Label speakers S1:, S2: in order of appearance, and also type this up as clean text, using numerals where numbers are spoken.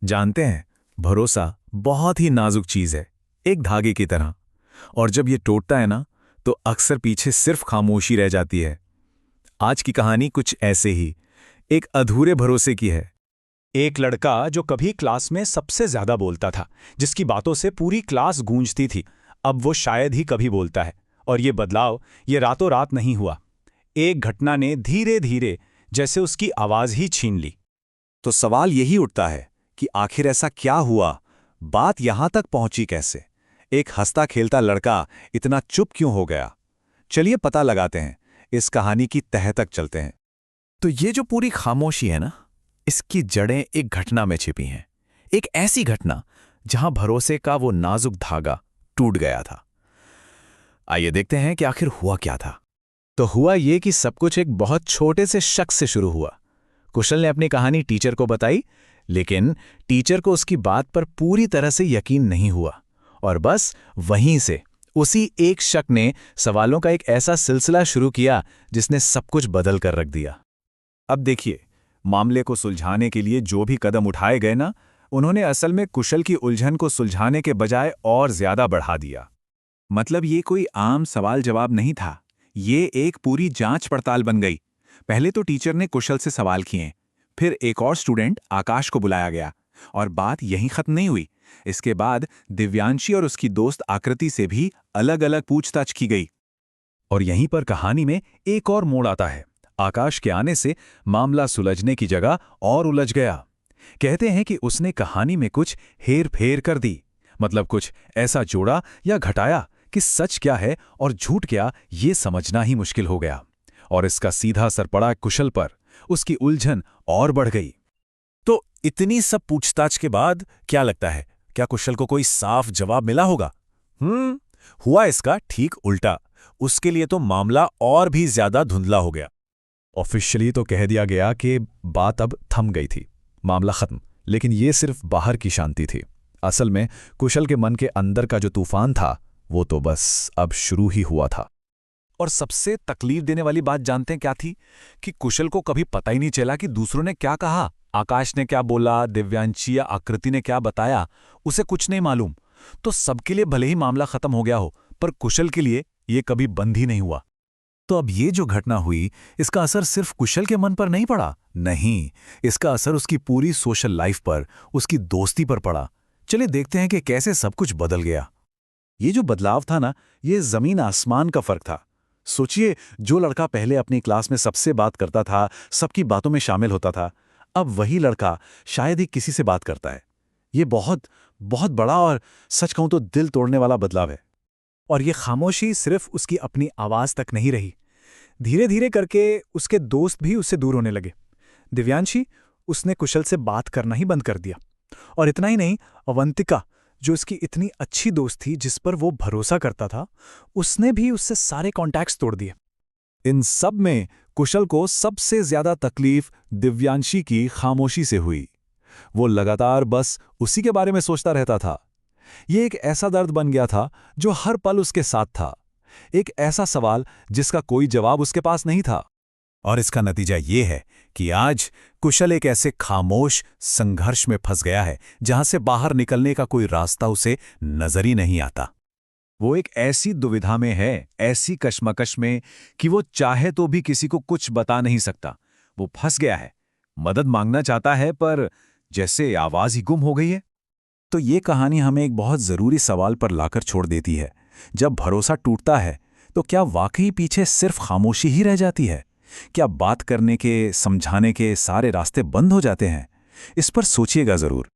S1: जानते हैं, भरोसा बहुत ही नाजुक चीज है, एक धागे की तरह। और जब ये टूटता है ना, तो अक्सर पीछे सिर्फ खामोशी रह जाती है। आज की कहानी कुछ ऐसे ही एक अधूरे भरोसे की है।
S2: एक लड़का जो कभी क्लास में सबसे ज्यादा बोलता था, जिसकी बातों से पूरी क्लास गूंजती थी, अब वो शायद ही कभी बोलता है। और ये बदलाव ये रातों रात नहीं हुआ। एक घटना ने धीरे धीरे जैसे उसकी आवाज ही छीन ली।
S3: तो सवाल यही उठता है कि आखिर ऐसा क्या हुआ, बात यहां तक पहुंची कैसे? एक हंसता खेलता लड़का इतना चुप क्यों हो गया? चलिए पता लगाते हैं, इस कहानी की तह तक चलते हैं।
S1: तो ये जो पूरी खामोशी है ना, इसकी जड़ें एक घटना में छिपी हैं। एक ऐसी घटना जहां भरोसे का वो नाजुक धागा टूट गया था। आइए देखते हैं कि आखिर हुआ क्या था। तो हुआ ये कि सब कुछ एक बहुत छोटे से शख्स से शुरू हुआ। कुशल ने अपनी कहानी टीचर को बताई, लेकिन टीचर को उसकी बात पर पूरी तरह से यकीन नहीं हुआ। और बस वहीं से उसी एक शख्स ने सवालों का एक ऐसा सिलसिला शुरू किया जिसने सब कुछ बदल कर रख दिया।
S3: अब देखिए, मामले को सुलझाने के लिए जो भी कदम उठाए गए ना, उन्होंने असल में कुशल की उलझन को सुलझाने के बजाय और ज्यादा बढ़ा दिया। मतलब ये कोई आम सवाल जवाब नहीं था, ये एक पूरी जांच पड़ताल बन गई। पहले तो टीचर ने कुशल से सवाल किए, फिर एक और स्टूडेंट आकाश को बुलाया गया, और बात यहीं खत्म नहीं हुई। इसके बाद दिव्यांशी और उसकी दोस्त आकृति से भी अलग अलग पूछताछ की गई।
S1: और यहीं पर कहानी में एक और मोड़ आता है। आकाश के आने से मामला सुलझने की जगह और उलझ गया। कहते हैं कि उसने कहानी में कुछ हेर फेर कर दी, मतलब कुछ ऐसा जोड़ा या घटाया कि सच क्या है और झूठ क्या, ये समझना ही मुश्किल हो गया। और इसका सीधा असर पड़ा कुशल पर। उसकी उलझन और बढ़ गई।
S4: तो इतनी सब पूछताछ के बाद क्या लगता है, क्या कुशल को कोई साफ जवाब मिला होगा? हुआ इसका ठीक उल्टा। उसके लिए तो मामला और भी ज्यादा धुंधला हो गया।
S1: ऑफिशियली तो कह दिया गया कि बात अब थम गई थी, मामला खत्म। लेकिन ये सिर्फ बाहर की शांति थी। असल में कुशल के मन के अंदर का जो तूफान था, वो तो बस अब शुरू ही हुआ था।
S3: और सबसे तकलीफ देने वाली बात जानते हैं क्या थी? कि कुशल को कभी पता ही नहीं चला कि दूसरों ने क्या कहा। आकाश ने क्या बोला, दिव्यांशी या आकृति ने क्या बताया, उसे कुछ नहीं मालूम। तो सबके लिए भले ही मामला खत्म हो गया हो, पर कुशल के लिए ये कभी बंद ही नहीं हुआ।
S1: तो अब ये जो घटना हुई, इसका असर सिर्फ कुशल के मन पर नहीं पड़ा। नहीं, इसका असर उसकी पूरी सोशल लाइफ पर, उसकी दोस्ती पर पड़ा। चलिए देखते हैं कि कैसे सब कुछ बदल गया।
S3: ये जो बदलाव था ना, ये जमीन आसमान का फर्क था। सोचिए, जो लड़का पहले अपनी क्लास में सबसे बात करता था, सबकी बातों में शामिल होता था, अब वही लड़का शायद ही किसी से बात करता है। ये बहुत बहुत बड़ा और सच कहूं तो दिल तोड़ने वाला बदलाव है।
S2: और ये खामोशी सिर्फ उसकी अपनी आवाज तक नहीं रही। धीरे धीरे करके उसके दोस्त भी उससे दूर होने लगे। दिव्यांशी, उसने कुशल से बात करना ही बंद कर दिया। और इतना ही नहीं, अवंतिका, जो उसकी इतनी अच्छी दोस्त थी, जिस पर वो भरोसा करता था, उसने भी उससे सारे कॉन्टैक्ट्स तोड़ दिए।
S3: इन सब में कुशल को सबसे ज्यादा तकलीफ दिव्यांशी की खामोशी से हुई। वो लगातार बस उसी के बारे में सोचता रहता था। ये एक ऐसा दर्द बन गया था जो हर पल उसके साथ था। एक ऐसा सवाल जिसका कोई जवाब उसके पास नहीं था।
S4: और इसका नतीजा ये है कि आज कुशल एक ऐसे खामोश संघर्ष में फंस गया है जहां से बाहर निकलने का कोई रास्ता उसे नजर ही नहीं आता।
S3: वो एक ऐसी दुविधा में है, ऐसी कश्मकश में, कि वो चाहे तो भी किसी को कुछ बता नहीं सकता। वो फंस गया है, मदद मांगना चाहता है, पर जैसे आवाज ही गुम हो गई है। तो ये कहानी हमें एक बहुत जरूरी सवाल पर लाकर छोड़ देती है। जब भरोसा टूटता है, तो क्या वाकई पीछे सिर्फ खामोशी ही रह जाती है? क्या बात करने के, समझाने के सारे रास्ते बंद हो जाते हैं? इस पर सोचिएगा जरूर।